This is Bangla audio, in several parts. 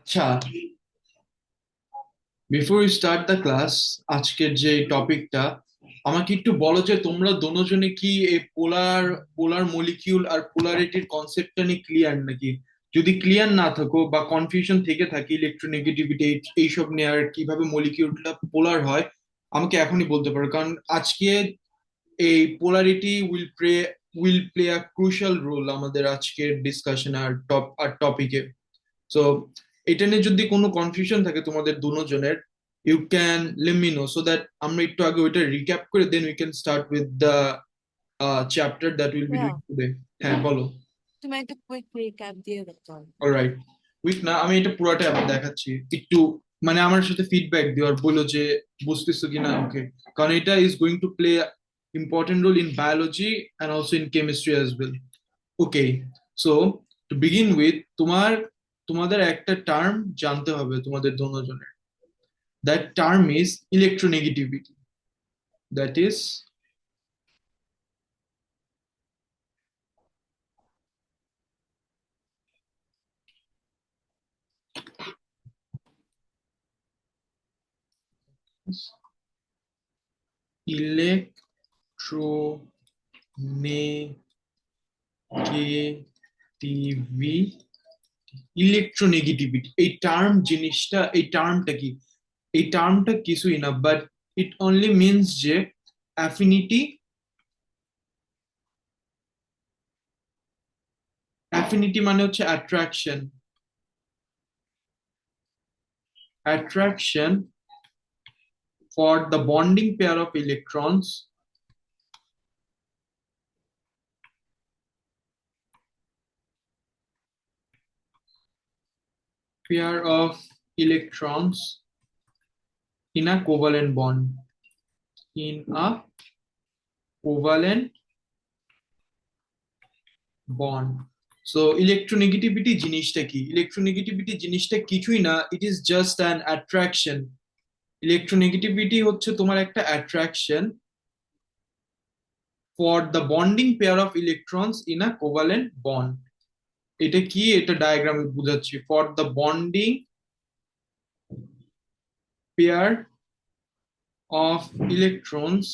আচ্ছা, before you start the class, আজকের যে টপিকটা আমাকে একটু বলো যে তোমরা দোনোজনে কি এই পোলার পোলার মলিকিউল আর পোলারিটির কনসেপ্টটা নিয়ে ক্লিয়ার নাকি? যদি ক্লিয়ার না থাকো বা কনফিউশন থেকে থাকে ইলেকট্রোনেগেটিভিটি এইসব নিয়ে আর কিভাবে মলিকিউলটা পোলার হয়, আমাকে এখনই বলতে পারো। কারণ আজকে এই polarity will play a crucial role আমাদের আজকের ডিসকাশন আর টপিকে। সো এটা নিয়ে যদি কোনো কনফিউশন থাকে তোমাদের দুজনের, you can let me know so that আমরা একটু আগে ওইটা রিক্যাপ করে then we can start with the chapter that will be doing Yeah, today. হ্যাঁ, বলো। তুমি একটা কুইক রিক্যাপ দিয়ে দাও তাহলে। অলরাইট, উইক না, আমি এটা পুরোটা আবার দেখাচ্ছি একটু, মানে আমার সাথে ফিডব্যাক দিও আর বলো যে বুঝতেছো কিনা। ওকে, কারণ এটা is going to play important role in biology and also in chemistry as well. Okay, so to begin with, তোমাদের একটা টার্ম জানতে হবে তোমাদের দুজনের। That term is electronegativity. That is electronegativity. Electronegativity এই টার্মটা কি? এই টার্মটা কিছুই না, বাট ইট অনলি মিনস যে অ্যাফিনিটি। অ্যাফিনিটি মানে হচ্ছে attraction. Attraction for the bonding pair of electrons, pair of electrons in a covalent bond, in a covalent bond. So electronegativity জিনিসটা কি? ইলেকট্রোনেগেটিভিটি জিনিসটা কিছুই না, it is just an attraction. Electronegativity হচ্ছে তোমার একটা attraction for the bonding pair of electrons in a covalent bond. এটা কি, এটা ডায়াগ্রামে বুঝাচ্ছি। For the bonding pair of electrons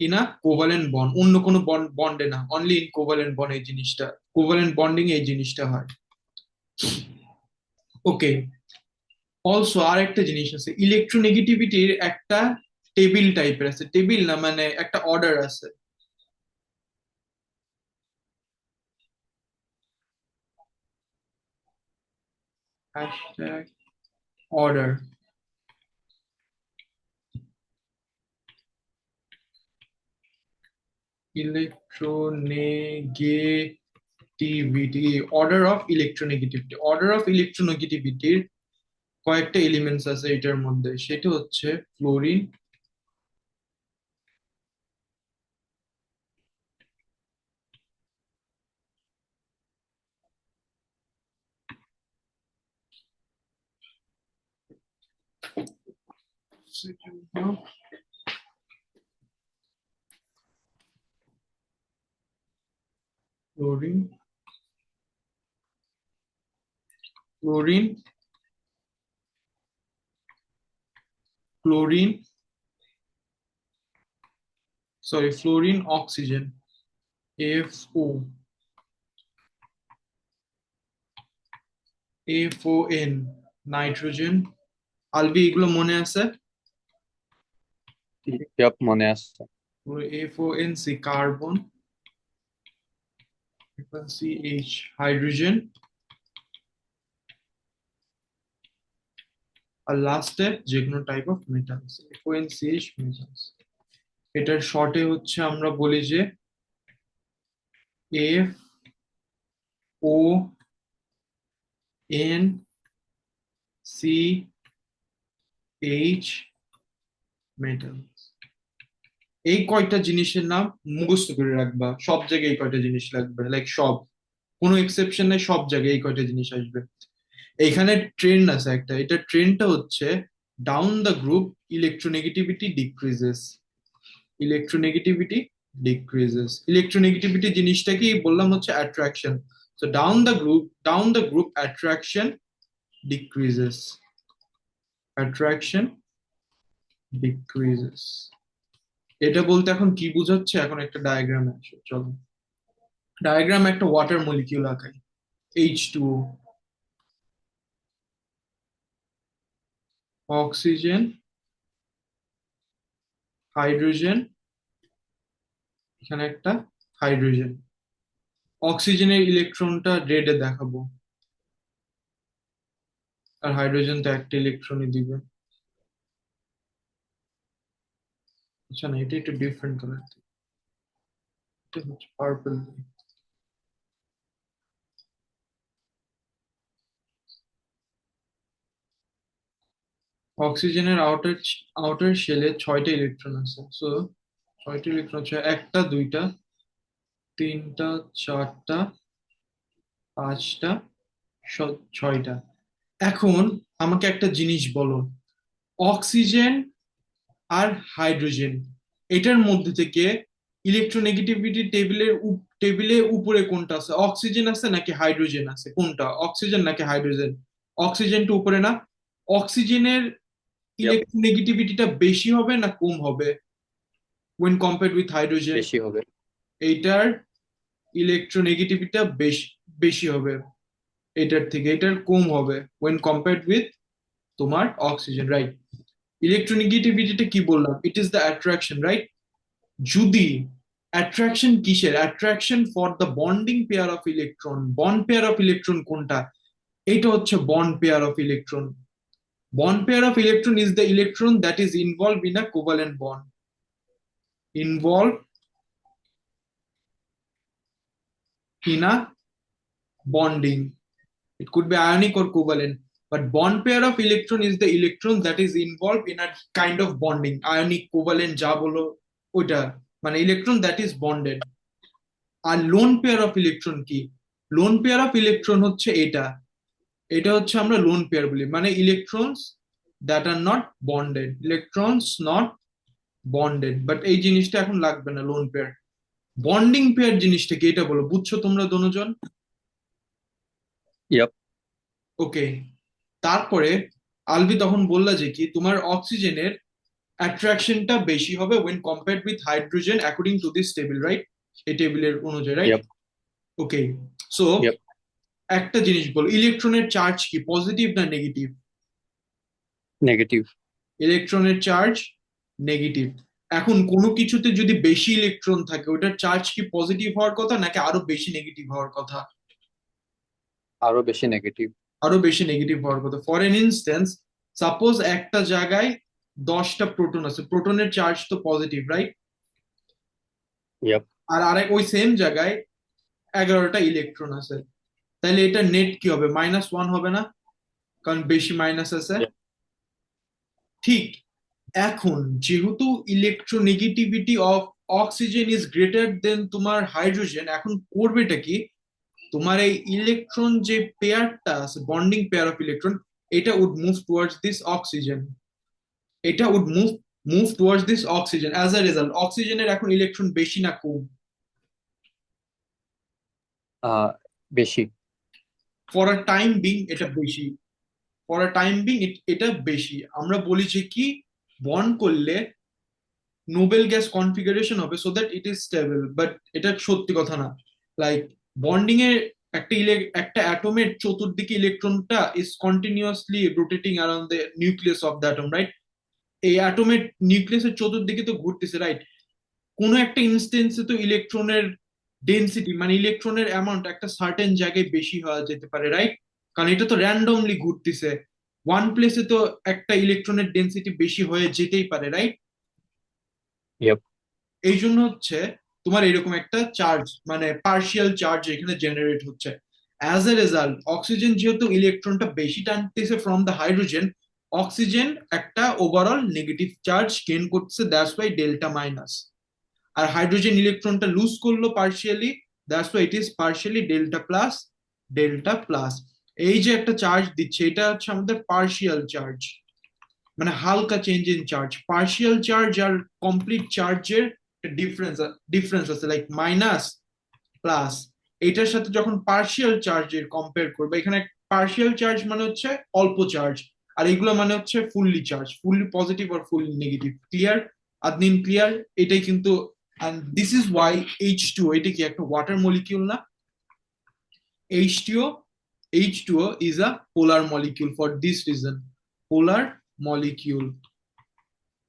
in a covalent bond, অন্য কোনো বন্ডে না, অনলি ইন কোভালেন্ট বন্ড এই জিনিসটা, কোভালেন্ট বন্ডিং এই জিনিসটা হয়। ওকে, অলসো আর একটা জিনিস আছে, ইলেকট্রোনেগেটিভিটির একটা টেবিল টাইপের আছে, টেবিল না মানে একটা অর্ডার আছে। Hashtag order. Electronegativity, order of ইলেকট্রোনেগেটিভিটির কয়েকটা এলিমেন্টস আছে এটার মধ্যে, সেটা হচ্ছে fluorine, fluorine, chlorine, chlorine, sorry fluorine, oxygen, FO, FON, nitrogen. আলবি এগুলো মনে আছে? সব মনে আছে। FONC কার্বন, CH হাইড্রোজেন, আর লাস্টে যে কোনো type of metals, FONCH metals. এটার শর্টে হচ্ছে আমরা বলি যে FONCH মেটালস। এই কয়টা জিনিসের নাম মুখস্থ করে রাখবা, সব জায়গায় এই কয়টা জিনিস লাগবে, লাইক সব, কোনো এক্সেপশন নেই, সব জায়গায় এই কয়টা জিনিস আসবে। এইখানে ট্রেন্ড আছে একটা, এটা ট্রেন্ডটা হচ্ছে down the group electronegativity decreases, electronegativity decreases. Electronegativity জিনিসটা কি বললাম, হচ্ছে attraction. So down the group attraction decreases. Attraction decreases. এটা বলতে এখন কি বোঝাচ্ছে, এখন একটা ডায়াগ্রামে আসো, চলো ডায়াগ্রাম একটা ওয়াটার মলিকিউল আঁকাই। H2O, অক্সিজেন, হাইড্রোজেন, এখানে একটা হাইড্রোজেন। অক্সিজেনের ইলেকট্রনটা রেডে দেখাবো, আর হাইড্রোজেন তো একটা ইলেকট্রনই দিবে। আচ্ছা না, এটা একটু ডিফারেন্ট কালার, এটা হচ্ছে পার্পল। অক্সিজেনের আউটার শেলে 6টা ইলেকট্রন আছে, সো 6টা ইলেকট্রন হচ্ছে 1টা 2টা 3টা 4টা 5টা 6টা। এখন আমাকে একটা জিনিস বলো, অক্সিজেন আর হাইড্রোজেন এটার মধ্যে থেকে ইলেকট্রোনেগেটিভিটি টেবিলে উপরে কোনটা আছে, অক্সিজেন আছে নাকি হাইড্রোজেন আছে, কোনটা, অক্সিজেন নাকি হাইড্রোজেন? অক্সিজেনটা উপরে না? অক্সিজেনের Yep, ইলেকট্রোনেগেটিভিটিটা বেশি হবে না কম হবে when compared with হাইড্রোজেন? বেশি হবে। এইটার ইলেকট্রোনেগেটিভিটিটা বেশি বেশি হবে, এটার থেকে এটার কম হবে when compared with তোমার অক্সিজেন, রাইট? ইলেকট্রোনেগেটিভিটিটা কি বললাম, it is the attraction, right? যদি অ্যাট্রাকশন কিসের, attraction for the bonding pair of electron. Bond pair of electron কোনটা? এটা হচ্ছে bond pair of electron. Bond pair of electron is the electron that is involve in a covalent bond, involve in a bonding. It could be ionic or covalent, but bond pair of electron is the electron that is involved in a kind of bonding, ionic, covalent, যা বলো ওইটা, মানে ইলেকট্রন that is bonded। আর লোন পেয়ার অফ ইলেকট্রন কি? লোন পেয়ার অফ ইলেকট্রন হচ্ছে এটা, এটা হচ্ছে আমরা লোন পেয়ার বলি, মানে electrons that are not bonded, electrons not bonded. But এই জিনিসটা এখন লাগবে না, লোন পেয়ার। বন্ডিং পেয়ার জিনিসটা কি, এটা বলো, বুঝছো তোমরা দুজন? Yep, ওকে, তারপরে আলভি তখন বললা যে কি তোমার অক্সিজেনের অ্যাট্রাকশনটা বেশি হবে when compared with hydrogen according to this table, right? এই টেবিলের অনুযায়ী, রাইট? yep, ওকে, সো yep. একটা জিনিস বলো, ইলেকট্রনের চার্জ কি, পজিটিভ না নেগেটিভ? নেগেটিভ। ইলেকট্রনের চার্জ নেগেটিভ। এখন কোনো কিছুতে যদি বেশি ইলেকট্রন থাকে ওটার চার্জ কি পজিটিভ হওয়ার কথা নাকি আরো বেশি নেগেটিভ হওয়ার কথা? আরো বেশি নেগেটিভ। আরো বেশি নেগেটিভ হওয়ার কথা। ফর এন ইনস্টেন্স, সাপোজ একটা জায়গায় 10টা প্রোটন আছে, প্রোটনের চার্জ তো পজিটিভ, রাইট? Yep, আর আরেক ওই সেম জায়গায় 11টা ইলেকট্রন আছে, তাহলে এটা নেট কি হবে, -1 হবে না, কারণ বেশি মাইনাস আছে। yep. ঠিক, এখন যেহেতু electronegativity of oxygen is greater than তোমার হাইড্রোজেন, এখন করবেটা কি, তোমার এই ইলেকট্রন যে পেয়ারটা আছে, বন্ডিং পেয়ার অফ ইলেকট্রন, এটা would move towards this oxygen, এটা would move towards this oxygen. As a result অক্সিজেনের এখন ইলেকট্রন বেশি না কম? বেশি। ফর আ টাইম বিং এটা বেশি, ফর আ টাইম বিং এটা বেশি। আমরা বলি যে কি বন্ড করলে নোবেল গ্যাস কনফিগারেশন হবে so that it is stable, but এটা সত্যি কথা না। লাইক বন্ডিং এর একটা অ্যাটমের চতুর্দিকে ইলেকট্রনটা is continuously rotating around the nucleus of the atom, right? এই অ্যাটমের নিউক্লিয়াসের চতুর্দিকে তো ঘুরতেছে, রাইট? কোনো একটা ইনস্টেন্সে তো ইলেকট্রনের ডেনসিটি মানে ইলেকট্রনের অ্যামাউন্ট একটা সার্টেন জায়গায় বেশি হওয়া যেতে পারে, রাইট? কারণ এটা তো র্যান্ডমলি ঘুরতেছে, ওয়ান প্লেসে তো একটা ইলেকট্রনের ডেনসিটি বেশি হয়ে যেতেই পারে, রাইট? Yep, এই জন্য হচ্ছে তোমার এরকম একটা চার্জ মানে পার্শিয়াল চার্জ এখানে জেনারেট হচ্ছে। অ্যাজ এ রেজাল্ট অক্সিজেন যেহেতু ইলেকট্রনটা বেশি টানতেছে ফ্রম দ্য হাইড্রোজেন, অক্সিজেন একটা ওভারঅল নেগেটিভ চার্জ গেইন করছে, দ্যাটস ওয়াই ডেল্টা মাইনাস। আর হাইড্রোজেন ইলেকট্রনটা লুজ করলো partially, that's why it is partially delta plus, delta plus. এই যে একটা চার্জ দিচ্ছে এটা হচ্ছে আমাদের পার্শিয়াল চার্জ, মানে হালকা change in charge. Partial charge আর কমপ্লিট চার্জের ডিফারেন্স ডিফারেন্স আছে, লাইক মাইনাস প্লাস, এটার সাথে যখন পার্শিয়াল চার্জের কম্পেয়ার করবে, এখানে পার্শিয়াল চার্জ মানে হচ্ছে অল্প চার্জ, আর এগুলো মানে হচ্ছে ফুললি চার্জ, ফুললি পজিটিভ আর ফুললি নেগেটিভ। ক্লিয়ার আদনিন, ক্লিয়ার? এটাই কিন্তু, and this is why H2O, এটা কি একটা ওয়াটার মলিকিউল না? H2O, H2O is a polar molecule for this reason. Polar molecule,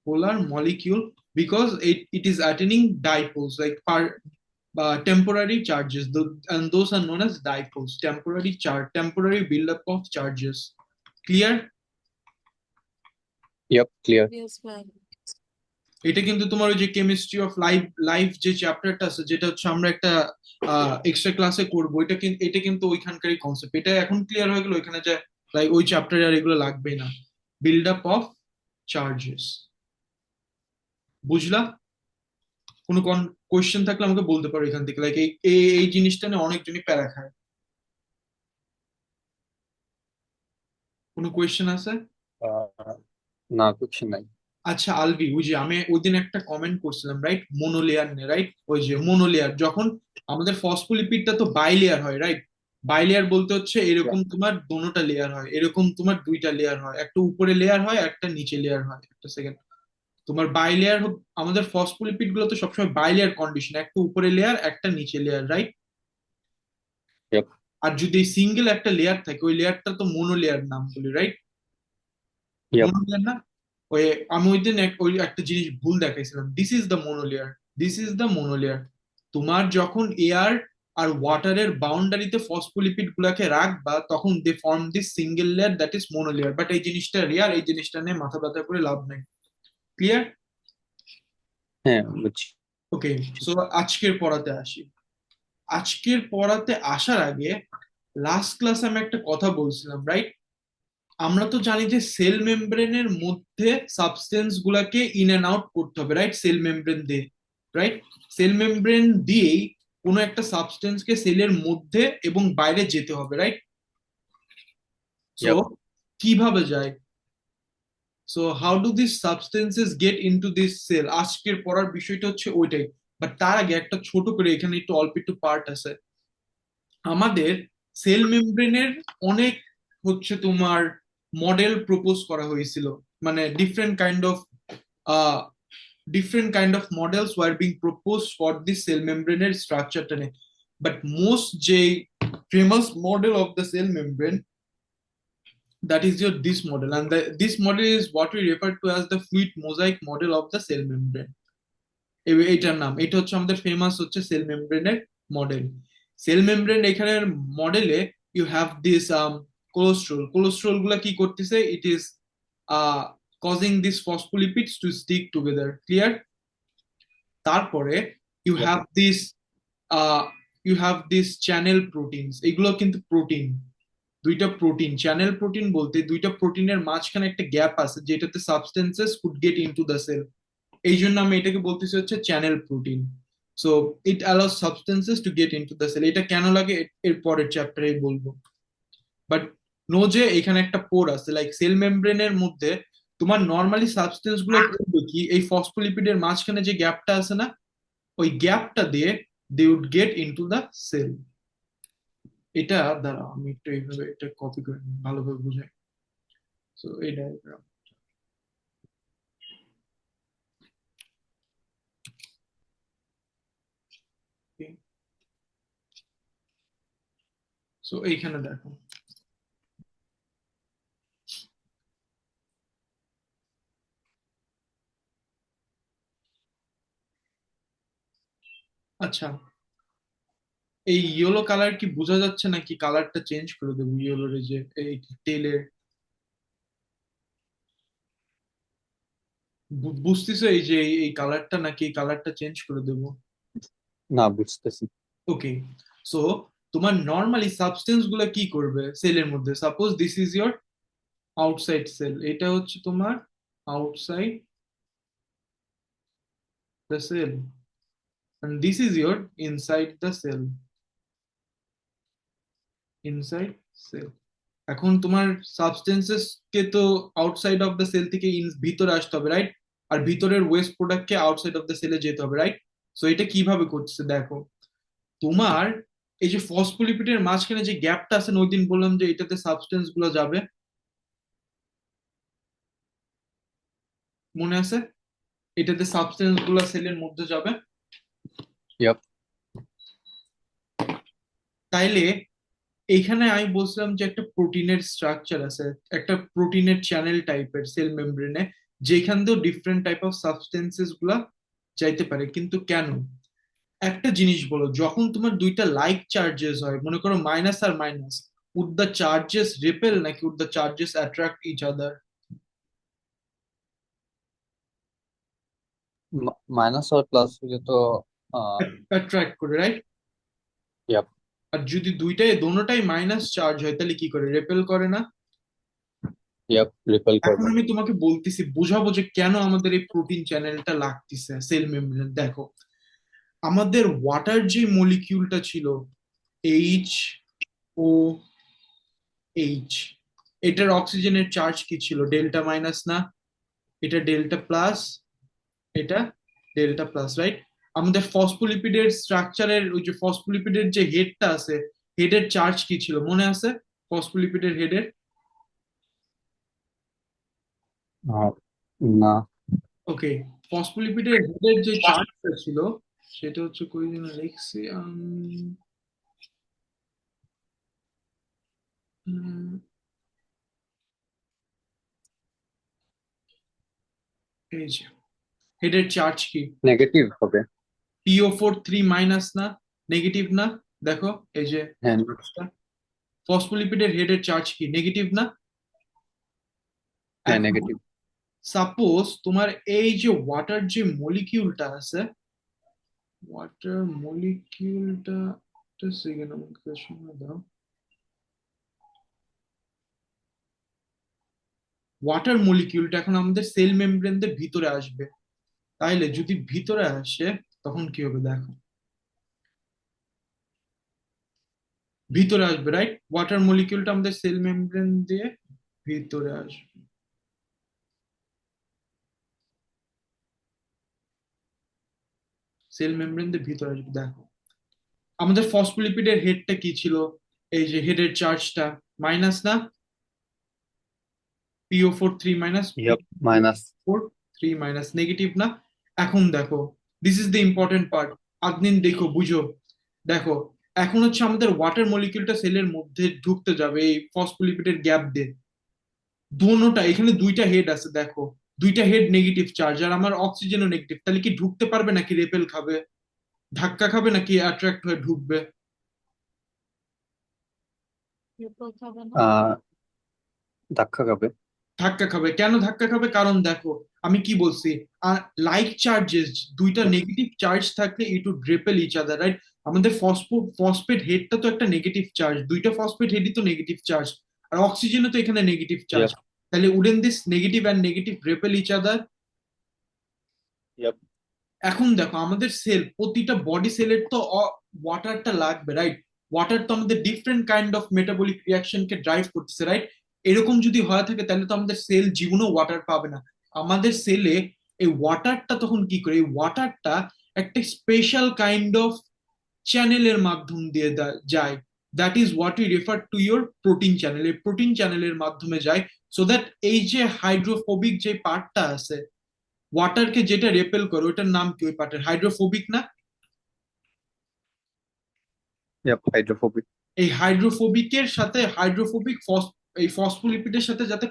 polar molecule, because it is attaining dipoles, like temporary charges, and those are known as dipoles, temporary charge, temporary buildup of charges. Clear? Yep, clear. Yes, ma'am. এটা কিন্তু তোমার ওই যে কেমিস্ট্রি অফ লাইফ লাইফ যে চ্যাপ্টারটা আছে, যেটা হচ্ছে আমরা একটা এক্সট্রা ক্লাসে করবো, এটা কিন্তু ওইখানকারই কনসেপ্ট। এটা এখন ক্লিয়ার হয়ে গেল, ওইখানে যে লাইক ওই চ্যাপ্টারে আর এগুলো লাগবেই না। বিল্ড আপ অফ চার্জেস, বুঝলা? কোনো কোয়েশ্চেন থাকলে আমাকে বলতে পারো এখান থেকে, লাইক এই এই জিনিসটা নিয়ে অনেকজনই প্যারা খায়। কোনো কোয়েশ্চেন আছে? না, কিছু নাই। আচ্ছা আলভি, ওই যে আমি ওই দিন একটা কমেন্ট করছিলাম, রাইট, মোনোলেয়ার নিয়ে, রাইট? ওই যে মোনোলেয়ার, যখন আমাদের ফসফোলিপিডটা তো বাইলেয়ার হয়, রাইট? বাইলেয়ার বলতে হচ্ছে এরকম তোমার দোনোটা লেয়ার হয়, এরকম তোমার দুইটা লেয়ার হয়, একটা উপরে লেয়ার হয়, একটা নিচে লেয়ার হয়। একটা সেকেন্ড, তোমার বাইলেয়ার, আমাদের ফসফোলিপিড গুলো তো সবসময় বাইলেয়ার কন্ডিশন, একটা উপরে লেয়ার একটা নিচে লেয়ার, রাইট? Yep, আর যদি সিঙ্গেল একটা লেয়ার থাকে, ওই লেয়ারটা তো মোনোলেয়ার নাম বলি, রাইট? yep, মোনোলেয়ার না? ওই আমি ওই দিন ওই একটা জিনিস ভুল দেখাইছিলাম, this is the monolayer, this is the monolayer. তোমার যখন এয়ার আর ওয়াটারের বাউন্ডারিতে ফসফোলিপিড গুলাকে রাখবা, তখন they form this single layer, that is monolayer. But এই জিনিসটা রেয়ার, এই জিনিসটা নিয়ে মাথা ব্যথা করে লাভ নাই। ক্লিয়ার? হ্যাঁ, বুঝছি। ওকে, সো আজকের পড়াতে আসি। আজকের পড়াতে আসার আগে লাস্ট ক্লাসে আমি একটা কথা বলছিলাম, রাইট? আমরা তো জানি যে সেল মেমব্রেনের মধ্যে সাবস্টেন্স গুলাকে ইন এন্ড আউট করতে হবে, রাইট? সেল মেমব্রেন দিয়ে, রাইট? সেল মেমব্রেন দিয়েই কোনো একটা সাবস্টেন্সকে সেলের মধ্যে এবং বাইরে যেতে হবে, রাইট? So Yep. কিভাবে যায়? So how do this substances get into this cell? আজকের পড়ার বিষয়টা হচ্ছে ওইটাই। বাট তার আগে একটা ছোট করে এখানে একটু অল্প একটু পার্ট আছে। আমাদের সেল মেমব্রেনের অনেক হচ্ছে তোমার মডেল প্রপোজ করা হয়েছিল, মানে different kind of models were being proposed for this cell membrane structure টা নিয়ে। but most যে famous model of the cell membrane, that is your this model, and this model is what we refer to as the fluid mosaic model of the cell membrane। এইটার নাম, এটা হচ্ছে আমাদের ফেমাস হচ্ছে সেল মেমব্রেনের মডেল। সেল মেমব্রেন এখানের মডেলে you have this cholesterol, cholesterol গুলা কি করতেছে, it is causing this phospholipids to stick together. Clear? তারপরে you Yep. Have this channel proteins, এগুলো কিন্তু প্রোটিন, দুইটা প্রোটিন। চ্যানেল প্রোটিন বলতে দুইটা প্রোটিনের মাঝখানে একটা গ্যাপ আছে যেটাতে substances could get into the cell, এই জন্য আমি এটাকে বলতেছি হচ্ছে channel protein. So it allows substances to get into the cell. এটা কেন লাগে এর পরের চ্যাপ্টারে বলবো। বাট নো যে এখানে একটা পোর আছে, লাইক সেল মেমব্রেনের মধ্যে তোমার নর্মালি সাবস্টেন্স গুলো করবে কি, এই ফসফোলিপিডের মাঝখানে যে গ্যাপটা আছে না, ওই গ্যাপটা দিয়ে they would get into the cell. এটা দাঁড়াও আমি একটু এইভাবে এটা কপি করে নিই, ভালোভাবে বুঝাই। সো এই ডায়াগ্রাম, সো এইখানে দেখো, আচ্ছা এই ইয়েলো কালার কি বোঝা যাচ্ছে নাকি কালারটা চেঞ্জ করে দেবো? ইয়েলোর এই যে এই টেলের, বুঝতেছো এই যে এই কালারটা, নাকি এই কালারটা চেঞ্জ করে দেবো? না, বুঝতেছি। ওকে, সো তোমার নর্মালি সাবস্টেন্স গুলা কি করবে সেলের মধ্যে? Suppose this is your outside cell, এটা হচ্ছে তোমার outside the cell, and this is your inside the cell, inside cell। এখন তোমার সাবস্টেন্সেস কে তো আউটসাইড অফ দ্য সেল থেকে ভিতরে আসতে হবে, রাইট? আর ভিতরের waste product K outside of the সেলে যেতে হবে, রাইট? সো এটা কিভাবে করছে দেখো, তোমার এই যে ফসফোলিপিডের মাঝখানে যে গ্যাপটা আছে না, ওই দিন বললাম যে এটাতে সাবস্টেন্স গুলো যাবে, মনে আছে? এটাতে সাবস্টেন্স গুলো সেলের মধ্যে যাবে। Yep. তাইলে এইখানে আমি বলছিলাম যে একটা প্রোটিনের স্ট্রাকচার আছে, একটা প্রোটিনের চ্যানেল টাইপের সেল মেমব্রেনে, যেখান দিয়েও ডিফারেন্ট টাইপ অফ সাবস্টেন্সেস গুলা যাইতে পারে। কিন্তু কেন? একটা জিনিস বলো, যখন তোমার দুইটা লাইক চার্জেস হয়, মনে করো মাইনাস আর minus, would the charges repel নাকি would the charges attract each other? Minus और प्लस ये तो অ্যাট্রাক্ট করে, রাইট? yep. আর যদি দোনোটাই মাইনাস চার্জ হয় তাহলে কি করে, রেপেল করে না? Yep. रिपल এখন करना আমি তোমাকে বলতেছি, বোঝাবো যে কেন আমাদের এই প্রোটিন চ্যানেলটা লাগতেছে সেল মেমব্রেন। দেখো, আমাদের ওয়াটার যে মলিকিউলটা ছিল, এইচ ও এইচ, এটার অক্সিজেনের চার্জ কি ছিল, ডেল্টা মাইনাস না? এটা ডেল্টা প্লাস, এটা ডেল্টা প্লাস, রাইট? আমাদের ফসফোলিপিডের স্ট্রাকচারের ওই যে ফসফোলিপিডের যে হেডটা আছে, হেডের চার্জ কি ছিল মনে আছে? ফসফোলিপিডের হেডের, हाँ ना ওকে, ফসফোলিপিডের হেডের যে চার্জটা ছিল সেটা হচ্ছে, কই যেন লিখছি, উম, এই যে হেডের চার্জ কি, नेगेटिव हो गए PO4 3 না? নেগেটিভ না? দেখো এই যে हैं ফসফোলিপিডের হেডের চার্জ কি, নেগেটিভ না? हैं এখন नेगेटिव সাপোজ তোমার এই যে ওয়াটার যে মলিকিউলটা আছে, ওয়াটার মলিকিউলটা, একটা সেকেন্ড আমাকে সময় দাও। ওয়াটার মলিকিউলটা এখন আমাদের সেল মেমব্রেনদের ভিতরে আসবে। তাইলে যদি ভিতরে আসে তখন কি হবে দেখো, ভিতরে আসবে, রাইট? ওয়াটার মলিকিউলটা আমাদের সেল মেমব্রেন দিয়ে ভিতরে আসবে। সেল মেমব্রেন দিয়ে ভিতরে আসবে। দেখো, আমাদের ফসফোলিপিডের হেডটা কি ছিল, এই যে হেডের চার্জটা মাইনাস না? PO4 3 yep माइनस 4 3 নেগেটিভ না? এখন দেখো, this is the important part. Adnin দেখো, বুঝো, দেখো, এখন হচ্ছে আমাদের ওয়াটার মলিকিউলটা সেলের মধ্যে ঢুকতে যাবে এই ফসফোলিপিডের গ্যাপ দিয়ে। দোনোটা, এখানে দুইটা হেড আছে দেখো, দুইটা হেড নেগেটিভ চার্জ, আর আমার অক্সিজেনও নেগেটিভ, তাহলে কি ঢুকতে পারবে নাকি রেপেল খাবে, ধাক্কা খাবে নাকি অ্যাট্রাক্ট হয়ে ঢুকবে? রিপোর্ট হবে না। धक्का कब ধাক্কা খাবে। কেন ধাক্কা খাবে? কারণ দেখো, আমি কি বলছি, আর লাইক চার্জেস, দুইটা নেগেটিভ চার্জ থাকলে it would repel each other, right? আমাদের ফসফেট হেডটা তো একটা নেগেটিভ চার্জ, দুইটা ফসফেট হেডই তো নেগেটিভ চার্জ, আর অক্সিজেনও তো এখানে নেগেটিভ চার্জ। yep তাহলে wouldn't this negative and negative repel each other? yep এখন দেখো, আমাদের সেল, প্রতিটা বডি সেলের তো ওয়াটারটা লাগবে, রাইট? ওয়াটার তো আমাদের ডিফারেন্ট কাইন্ড অফ মেটাবলিক রিয়াকশনকে ড্রাইভ করতেছে, রাইট? এরকম যদি হয়ে থাকে তাহলে তো আমাদের সেল জীবনেও ওয়াটার পাবে না। আমাদের সেলে এই ওয়াটারটা তখন কি করে, এই ওয়াটারটা একটা স্পেশাল কাইন্ড অফ চ্যানেলের মাধ্যম দিয়ে যায়। That is what you refer to your protein channel. এই প্রোটিন চ্যানেলের মাধ্যমে যায়, সো দ্যাট এই যে হাইড্রোফোবিক যে পার্টটা আছে, ওয়াটারকে যেটা রেপেল করে, ওটার নাম কি ওই পার্টের, হাইড্রোফোবিক না? yep हाइड्रोफोबिक এই হাইড্রোফোবিকের সাথে এই ফসফোলিপিডের সাথে যাতে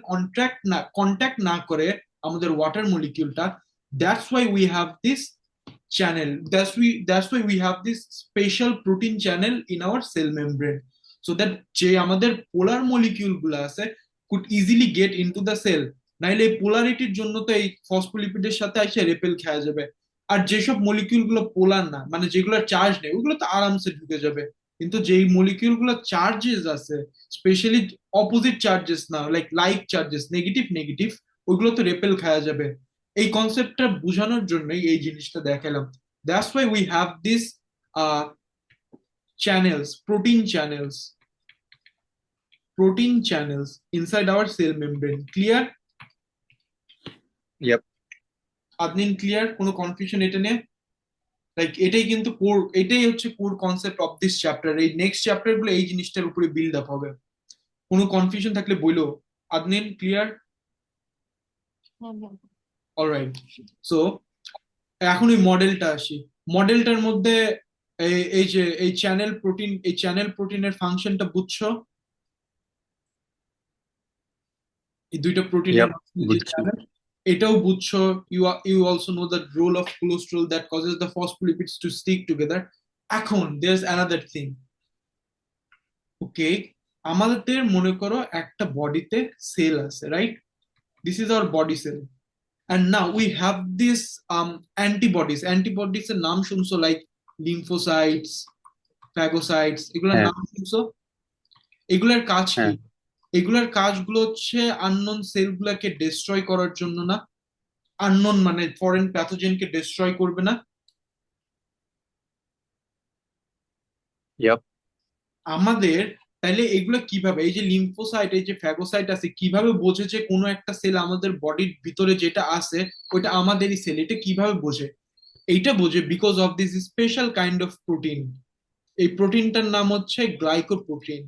কন্ট্যাক্ট না করে আমাদের ওয়াটার মলিকিউলটা, that's why we have this channel, that's why we have this special protein channel in our cell membrane, so that যে আমাদের পোলার মলিকিউল গুলো আছে could easily get into the cell। নাইলে এই পোলারিটির জন্য তো এই ফসফোলিপিডের সাথে এসে রেপেল খেয়ে যাবে। আর যেসব মলিকিউল গুলো পোলার না, মানে যেগুলো চার্জ নেই, ওগুলো তো আরামসে ঢুকে যাবে। কিন্তু যেই মলিকিউল গুলো চার্জেস আছে, স্পেশালি অপোজিট চার্জেস না, লাইক চার্জেস, নেগেটিভ নেগেটিভ, ওইগুলো তো রেপেল খাওয়া যাবে। এই কনসেপ্টটা বোঝানোর জন্যই এই জিনিসটা দেখালাম। That's why we have this channels, protein channels inside our cell membrane. Clear? yep Adnin clear? কোনো কনফিউশন এটা নিয়ে? লাইক এটাই কিন্তু কোর, এটাই হচ্ছে core concept of this chapter. এই নেক্সট চ্যাপ্টার গুলো এই জিনিসটার উপরে বিল্ড আপ হবে। কোনো কনফিউশন থাকলে বইলো। আদনিন, ক্লিয়ার? হ্যাঁ হ্যাঁ। অলরাইট। সো এখন ওই মডেলটা আসি। মডেলটার মধ্যে এই যে এই চ্যানেল প্রোটিন, এই চ্যানেল প্রোটিনের ফাংশনটা বুঝছো? এই দুইটা প্রোটিনের ইয়াপ, যে বুঝছি। চ্যানেল, এটাও বুঝছো। You also know the role of cholesterol that causes the phospholipids to stick together. এখন there is another thing. Okay, আমাদের মনে করো একটা বডিতে সেল আছে, right? This is our body cell, and now we have this antibodies এর নাম শুনছো, লাইক লিম্ফোসাইটস, ফ্যাগোসাইটস, এগুলোর হ্যাঁ, নাম শুনছো? এগুলোর কাজ কি? হ্যাঁ। এগুলোর কাজগুলো হচ্ছে আননোন সেল গুলাকে ডিস্ট্রয় করার জন্য না। আননোন মানে ফরেন প্যাথোজেনকে ডিস্ট্রয় করবে না। ইয়াপ। আমাদের তাইলে এগুলো কিভাবে, এই যে লিম্ফোসাইট, এই যে ফ্যাগোসাইট আছে, কিভাবে বোঝে যে কোনো একটা সেল আমাদের বডির ভিতরে যেটা আছে ওইটা আমাদেরই সেল? এটা কিভাবে বোঝে? এইটা বোঝে because of this special kind of protein. এই প্রোটিনটার নাম হচ্ছে গ্লাইকোপ্রোটিন।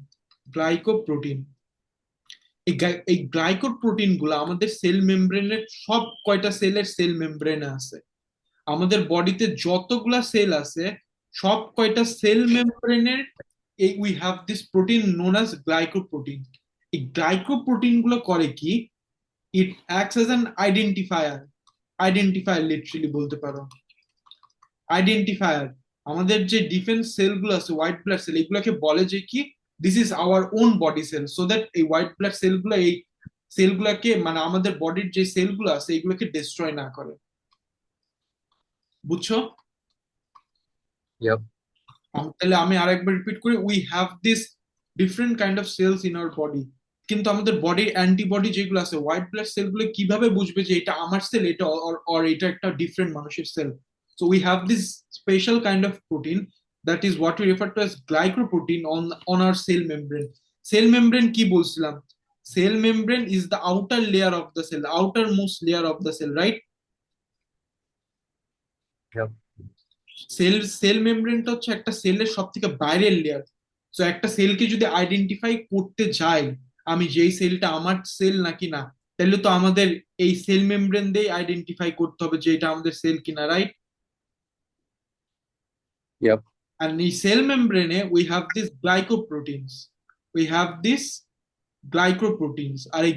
গ্লাইকোপ্রোটিন। এই গ্লাইকোপ্রোটিন গুলো আমাদের সেল মেমব্রেনের, সব কয়টা সেলের সেল মেমব্রেনে আছে। আমাদের বডিতে যতগুলা সেল আছে সব কয়টা সেল মেমব্রেনের এই we have this protein known as glycoprotein. এই গ্লাইকোপ্রোটিন গুলো করে কি? ইট acts as an identifier. Identifier literally বলতে পারো। আইডেন্টিফায়ার। আমাদের যে ডিফেন্স সেল গুলো আছে, হোয়াইট ব্লাড সেল, এগুলোকে বলে যে কি this is our own body cell, so that এই হোয়াইট ব্লাড সেল গুলো এই সেল গুলাকে, মানে আমাদের বডির যে সেল গুলো আছে এগুলোকে ডিস্ট্রয় না করে। বুঝছো? ইয়াপ। তাহলে আমি আরেকবার রিপিট করি, we have this different kind of cells in our body. কিন্তু আমাদের বডির অ্যান্টিবডি যেগুলো আছে, হোয়াইট ব্লাড সেল গুলো কিভাবে বুঝবে যে এটা আমার সেল, এটা or এটা একটা ডিফারেন্ট মানুষের cell? So we have this special kind of protein, that is what we refer to as glycoprotein on our cell membrane. Cell membrane কি বলছিলাম? Cell membrane is the outer layer of the cell, the outermost layer of the cell, right? Yep. Cell মেমব্রেনটা হচ্ছে একটা সেলের সব থেকে বাইরের লেয়ার। তো একটা সেলকে যদি আইডেন্টিফাই করতে যাই আমি, যেই সেলটা আমার সেল নাকি না, তাহলে তো আমাদের এই সেল মেমব্রেন দিয়ে আইডেন্টিফাই করতে হবে যে এটা আমাদের সেল কিনা, রাইট? ইয়াপ। আর এই সেল মেমব্রেনে we have this glycoproteins. We have this glycoproteins. আর এই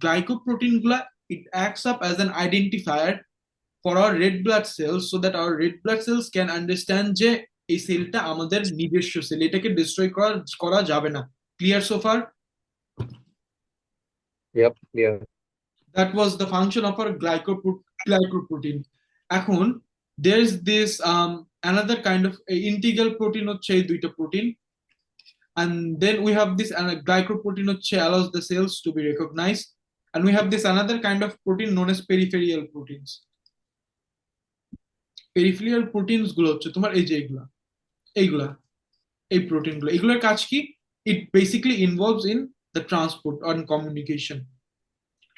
গ্লাইকোপ্রোটিন গুলা, it acts up as an identifier for our red blood cells, so that our red blood cells can understand যে এই সেলটা আমাদের নিজস্ব সেল, এটাকে ডিস্ট্রয় করা করা যাবে না। Clear so far? Yup, clear. That was the function of our glycoprotein. এখন there is this another kind of integral protein হচ্ছে এই দুইটা protein, and then we have this glycoprotein হচ্ছে allows the cells to be recognized, and we have this another kind of protein known as peripheral proteins. Peripheral proteins গুলো হচ্ছে তোমার এই যে এইগুলা, এইগুলা, এই প্রোটিন গুলো, এগুলোর কাজ কি? It basically involves in the transport and communication.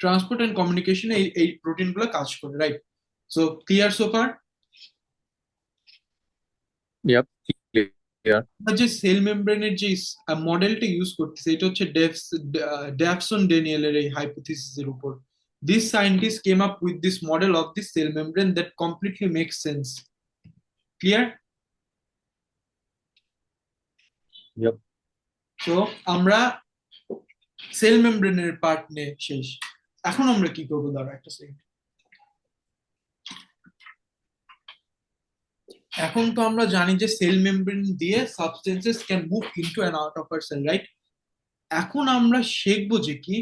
Transport and কমিউনিকেশনে এই এই প্রোটিন গুলো কাজ করে, right? So clear so far? Yup, clear. যে সেল মেমব্রেনের যে মডেলটা ইউজ করতেছে এটা হচ্ছে ড্যাভসন ড্যানিয়েলের এই হাইপোথিসিসের উপর। This scientist came up with this model of this cell membrane that completely makes sense. Clear? Yup. So আমরা সেল মেমব্রেনের পার্ট নিয়ে শেষ। এখন আমরা কি করবো, দাঁড়া একটা সেকেন্ড। এখন তো আমরা জানি যে সেল মেমব্রেন দিয়ে substances can move into and out of our cell, right? এখন আমরা শিখবো যে কি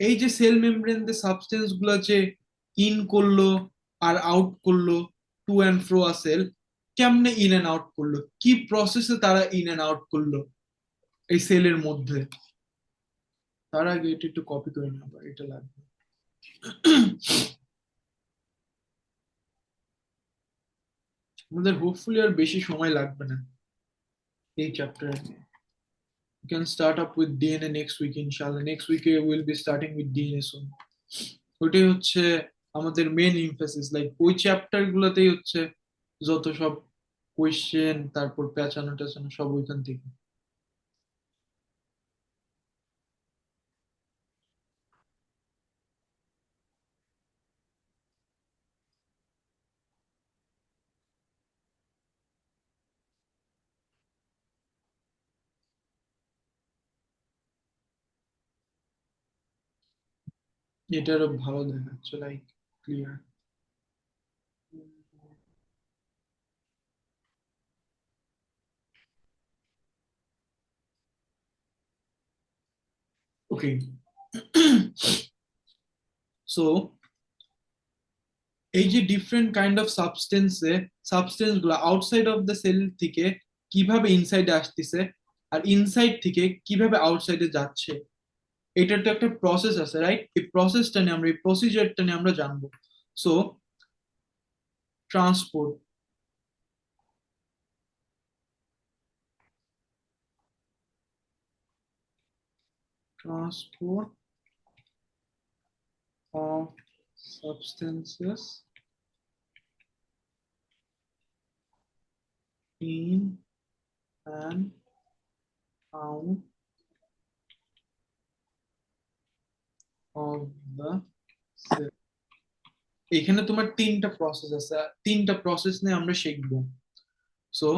এই যে সেল মেমব্রেন দিয়ে সাবস্টেন্স গুলো যে ইন করলো আর আউট করলো, to and fro a cell, কেমনে ইন অ্যান্ড আউট করলো, কি প্রসেসে তারা ইন অ্যান্ড আউট করলো এই সেলের মধ্যে। তার আগে এটা একটু কপি করে নেবো, এটা লাগবে। আমাদের হোপফুলি আর বেশি সময় লাগবে না এই চ্যাপ্টারে। We can start up with DNA next week, inshallah. Next week we'll be starting with DNA soon. ওইটাই হচ্ছে আমাদের মেন এমফাসিস, লাইক ওই চ্যাপ্টার গুলোতেই হচ্ছে যত সব কোয়েশ্চেন তারপর পেঁচানো টেচানো সব ওইখান থেকে। এটারও ভালো দেখাচ্ছে, লাইক ক্লিয়ার। ওকে। সো এই যে ডিফারেন্ট কাইন্ড অফ সাবস্টেন্স গুলো আউটসাইড অফ দ্য সেল থেকে কিভাবে ইনসাইডে আসতেছে আর ইনসাইড থেকে কিভাবে আউটসাইডে যাচ্ছে, এটার তো একটা প্রসেস আছে, রাইট? এই প্রসেসটা নিয়ে আমরা, এই প্রসিজারটা নিয়ে আমরা জানবো। So transport, transport of substances in and out of the cell. এখানে তোমার তিনটা প্রসেস আছে, তিনটা প্রসেস নিয়ে আমরা শিখবো। সো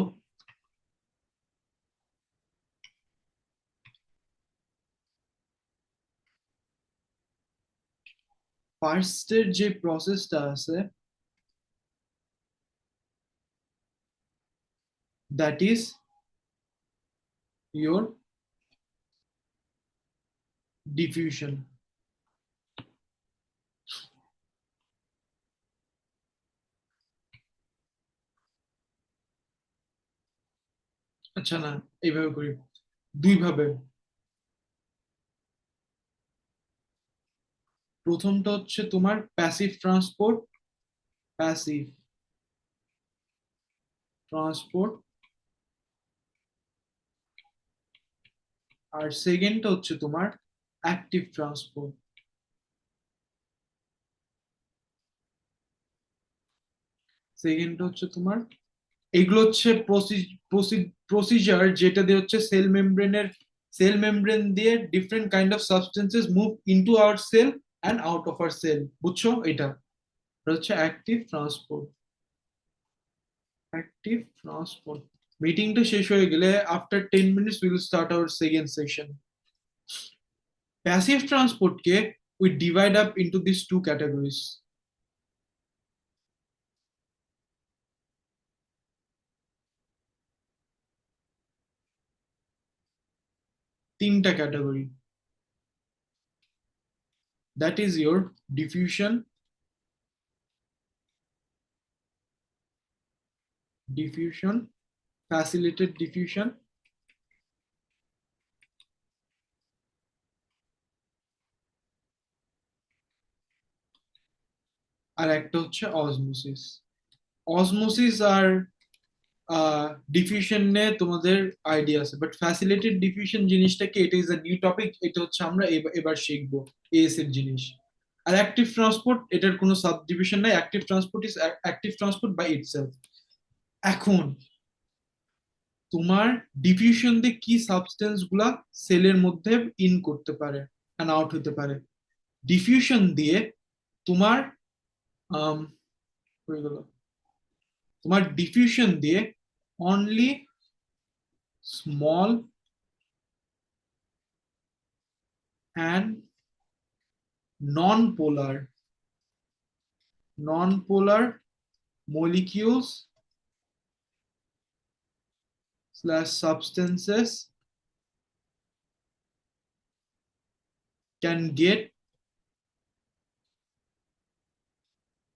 ফার্স্টের যে প্রসেসটা আছে, দ্যাট ইজ ইয়োর ডিফিউশন। আচ্ছা, না, এইভাবে করি, দুই ভাবে। প্রথমটা হচ্ছে তোমার প্যাসিভ ট্রান্সপোর্ট, প্যাসিভ ট্রান্সপোর্ট, আর সেকেন্ডটা হচ্ছে তোমার অ্যাক্টিভ ট্রান্সপোর্ট। সেকেন্ডটা হচ্ছে তোমার, এগুলো হচ্ছে প্রসিজার যেটা দিয়ে হচ্ছে সেল মেমব্রেন দিয়ে different kind of substances move into our cell and out of our cell. বুঝছো? এটা হচ্ছে অ্যাক্টিভ ট্রান্সপোর্ট। Active transport. মিটিংটা শেষ হয়ে গেলে after 10 minutes will start our second session. Passive ট্রান্সপোর্টকে we divide up into this two categories. তিনটা category, that is your diffusion, diffusion, facilitated diffusion, আর একটা হচ্ছে অসমোসিস। অসমোসিস আর ডিফিউশন নিয়ে তোমাদের আইডিয়া আছে, বাট ফ্যাসিলিটেড ডিফিউশন জিনিসটা কি, এটা ইজ আ নিউ টপিক, এটা হচ্ছে আমরা এবার শিখবো, এএস এর জিনিস। আর অ্যাক্টিভ ট্রান্সপোর্ট, এটার কোনো সাব ডিভিশন নাই, active transport is active transport by itself. এখন তোমার ডিফিউশন দিয়ে কি সাবস্টেন্স গুলা সেলের মধ্যে ইন করতে পারে এন্ড আউট হতে পারে? ডিফিউশন দিয়ে তোমার আম, হয়ে গেল, তোমার ডিফিউশন দিয়ে only small and non-polar non-polar molecules slash substances can get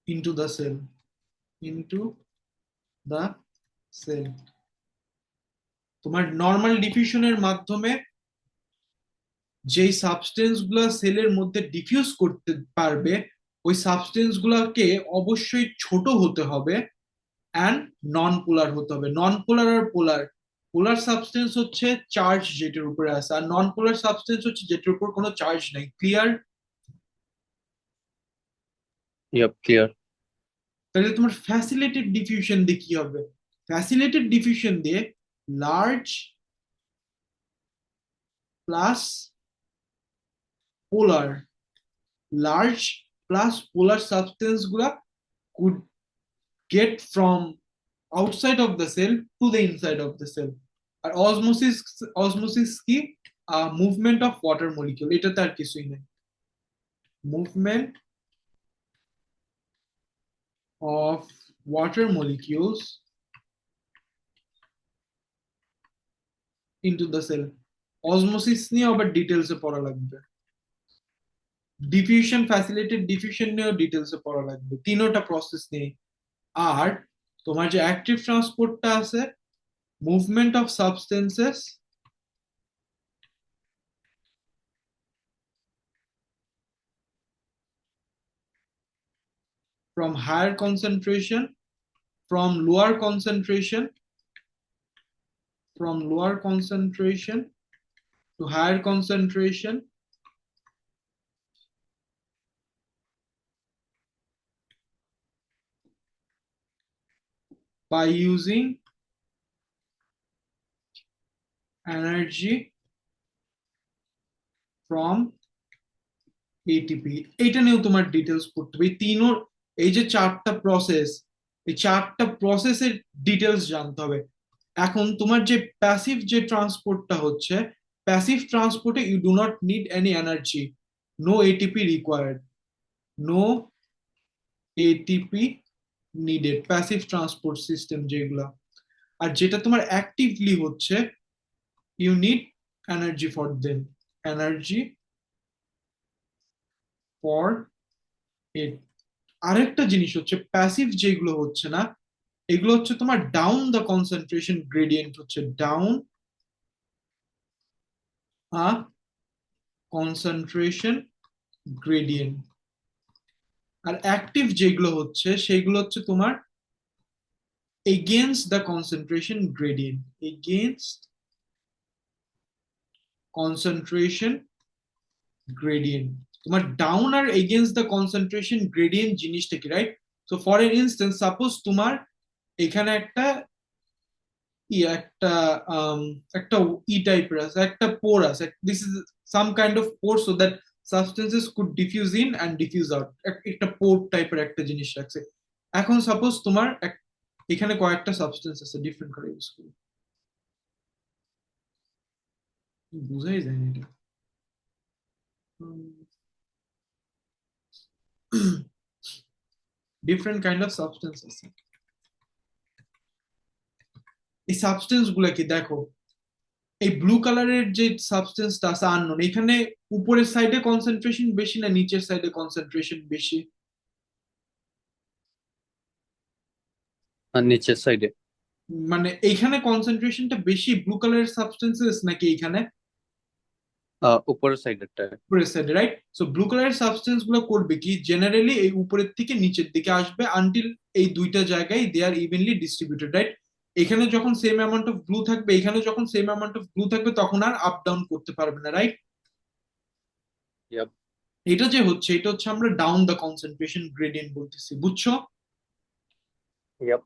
into the cell, into the cell। তোমার নর্মাল ডিফিউশনের মাধ্যমে যেই সাবস্টেন্স গুলা সেলের মধ্যে ডিফিউজ করতে পারবে, ওই সাবস্টেন্স গুলাকে অবশ্যই ছোট হতে হবে অ্যান্ড নন পোলার হতে হবে। নন পোলার আর পোলার, পোলার সাবস্টেন্স হচ্ছে চার্জ যেটার উপরে আছে, আর নন পোলার সাবস্টেন্স হচ্ছে যেটার উপর কোনো চার্জ নেই। ক্লিয়ার? Yep, clear. তাহলে তোমার ফ্যাসিলিটেড ডিফিউশন দিয়ে কি হবে? ফ্যাসিলিটেড ডিফিউশন দিয়ে লার্জ প্লাস পোলার, লার্জ প্লাস পোলার সাবস্টেন্স গুলা could get from outside of the cell to the inside of the cell. আর অসমোসিস, অসমোসিস কি? মুভমেন্ট অফ ওয়াটার মলিকিউল, এটা তার কিছুই নেই। Movement of water molecules into the cell. Osmosis নিয়ে আবার ডিটেলসে পড়া লাগবে, ডিফিউশন, ফ্যাসিলিটেড ডিফিউশন নিয়েও ডিটেলসে পড়া লাগবে, তিনোটা প্রসেস নিয়ে। আর তোমার যে অ্যাক্টিভ ট্রান্সপোর্টটা আছে, movement of substances from higher concentration, from lower concentration, from lower concentration to higher concentration by using energy from ATP. এটা নিয়েও তোমার ডিটেলস পড়তে হবে। এই তিনোর, এই যে চারটা প্রসেস, এই চারটা প্রসেসের ডিটেলস জানতে হবে। এখন তোমার যে প্যাসিভ যে ট্রান্সপোর্টটা হচ্ছে, প্যাসিভ ট্রান্সপোর্টে you do not need any energy, no ATP required, no ATP needed, passive transport system যেগুলা। আর যেটা তোমার অ্যাক্টিভলি হচ্ছে, you need energy for them, energy for it. আরেকটা জিনিস হচ্ছে, প্যাসিভ যেগুলো হচ্ছে না, এগুলো হচ্ছে তোমার ডাউন দ্য কনসেন্ট্রেশন গ্রেডিয়েন্ট, হচ্ছে ডাউন আ কনসেন্ট্রেশন গ্রেডিয়েন্ট। আর অ্যাক্টিভ যেগুলো হচ্ছে সেগুলো হচ্ছে তোমার against the concentration gradient, against concentration gradient. তোমার ডাউন আর এগেইনস্ট দ্য কনসেন্ট্রেশন গ্রেডিয়েন্ট জিনিসটা কি, right? So for an instance, suppose তোমার এখানে একটা একটা একটা টাইপের আছে, একটা পোর আছে, this is some kind of poor, so that substances could diffuse in and diffuse out, একটা পোর টাইপের একটা জিনিস রাখছে। এখন সাপোজ তোমার এখানে কয়েকটা সাবস্টেন্স আছে, ডিফারেন্ট করে ইউজ করি, বুঝাই যায় না এটা। ডিফারেন্ট কাইন্ড অফ সাবস্টেন্স আছে। এই সাবস্টেন্স গুলা কি দেখো, এই ব্লু কালারের যে সাবস্টেন্সটা আছে আননোন, এখানে উপরের সাইডে কনসেন্ট্রেশন বেশি না নিচের সাইডে কনসেন্ট্রেশন বেশি? আর নিচের সাইডে। মানে এইখানে কনসেন্ট্রেশনটা বেশি ব্লু কালারের সাবস্টেন্সেস নাকি এইখানে উপরের সাইডেরটা। উপরের সাইডে, রাইট? সো ব্লু কালারের সাবস্টেন্স গুলো করবে কি, জেনারেলি এই উপরের থেকে নিচের দিকে আসবে আনটিল এই দুইটা জায়গায় দে আর ইভেনলি ডিস্ট্রিবিউটেড, রাইট? এখানে যখন সেম অ্যামাউন্ট অফ ব্লু থাকবে, এখানে যখন সেম অ্যামাউন্ট অফ ব্লু থাকবে, তখন আর আপ ডাউন করতে পারবে না, রাইট? ইয়াপ। এটা যে হচ্ছে, এটা হচ্ছে আমরা ডাউন দ্য কনসেন্ট্রেশন গ্রেডিয়েন্ট বলতেছি, বুঝছো? ইয়াপ।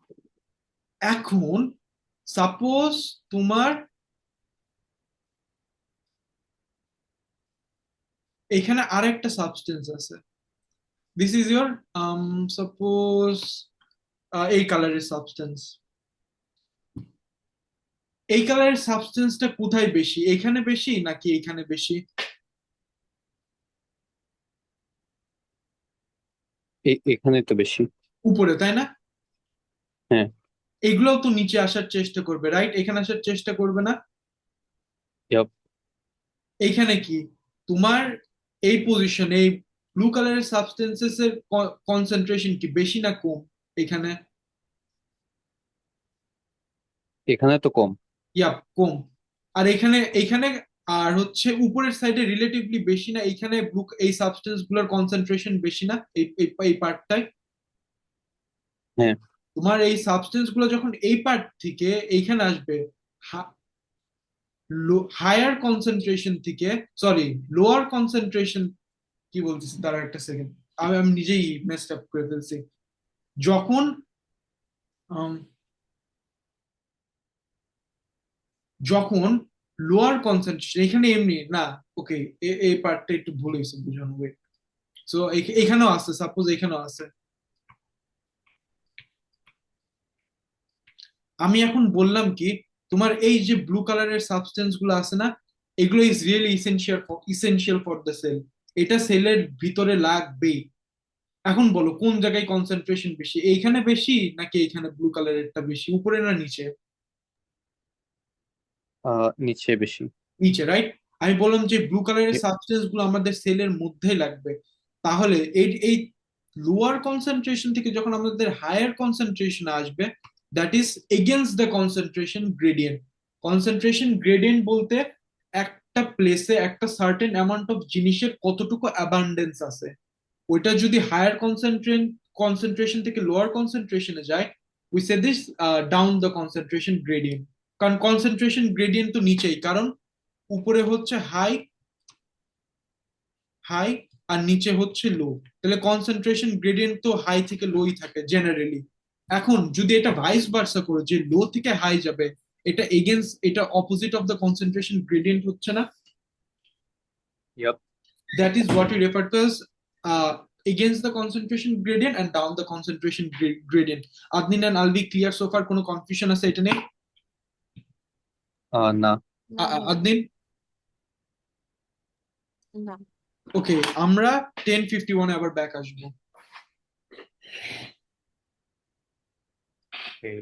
এখন সাপোজ তোমার এখানে আরেকটা সাবস্টেন্স আছে, দিস ইজ ইয়োর সাপোজ এই কালারের সাবস্টেন্স। এই কালারের সাবস্টেন্সটা কোথায় বেশি, এখানে বেশি নাকি এখানে বেশি? এখানে তো বেশি। উপরে, তাই না? হ্যাঁ। এগুলোও তো নিচে আসার চেষ্টা করবে, রাইট? এখানে আসার চেষ্টা করবে না? ইয়াপ। এইখানে কি তোমার এই পজিশন, এই ব্লু কালারের সাবস্টেন্সেস এর কনসেন্ট্রেশন কি বেশি না কম এখানে? এখানে তো কম। ইয়াপ, কম। আর এখানে এখানে আর হচ্ছে উপরের সাইডে রিলেটিভলি বেশি না এইখানে ব্লু, এই সাবস্টেন্স গুলোর কনসেন্ট্রেশন বেশি না এই পার্টটায়? হ্যাঁ। তোমার এই সাবস্টেন্স গুলো যখন এই পার্ট থেকে এইখানে আসবে, হায়ার কনসেন্ট্রেশন থেকে, সরি লোয়ার কনসেন্ট্রেশন, কি বলতেছি তার একটা সেকেন্ড, আমি আমি নিজেই মেসড আপ করে ফেলছি। যখন আম, যখন লোয়ার কনসেন্ট্রেশন, এখানে এমনি না, ওকে, এই পার্টটা একটু ভুল হয়েছে বুঝানো, ওয়েট। সো এখানেও আছে, সাপোজ এখানেও আছে। আমি এখন বললাম কি, তোমার এই যে ব্লু কালারের সাবস্টেন্স গুলো আছে না, এগুলো is really essential for the cell. এটা সেলের ভিতরে লাগবেই। এখন বলো কোন জায়গায় কনসেন্ট্রেশন বেশি, এইখানে বেশি নাকি এইখানে ব্লু কালারেরটা বেশি, উপরে না নিচে? নিচে বেশি। নিচে, রাইট। আমি বললাম যে ব্লু কালারের Yep. সাবস্টেন্স গুলো আমাদের সেলের মধ্যেই লাগবে। তাহলে এই এই লোয়ার কনসেন্ট্রেশন থেকে যখন আমাদের হায়ার কনসেন্ট্রেশন আসবে, that is against the concentration gradient. Concentration gradient বলতে একটা প্লেসে একটা সার্টেন অ্যামাউন্ট অফ জিনিসের কতটুকু অ্যাবান্ডেন্স আছে, ওইটা যদি হায়ার কনসেন্ট্রেশন থেকে লোয়ার কনসেন্ট্রেশনে যায়, we say this down the concentration gradient. কারণ কনসেন্ট্রেশন গ্রেডিয়েন্ট তো নিচেই, কারণ উপরে হচ্ছে হাই, হাই, আর নিচে হচ্ছে লো। তাহলে কনসেন্ট্রেশন গ্রেডিয়েন্ট তো হাই থেকে লোই থাকে জেনারেলি। এখন যদি এটা ভাইস ভার্সা করে, যে লো থেকে হাই যাবে, এটা এগেন্স্ট, এটা opposite of the concentration gradient হচ্ছে না? Yep. That is what we refer to as against the concentration gradient and down the concentration gradient. Adnin and Alvi, clear so far? কোনো কনফিউশন আছে এটা নিয়ে? না। না ভাইয়া, আদনিন? না। ওকে, আমরা 10:51 আবার ব্যাক আসবো। Okay.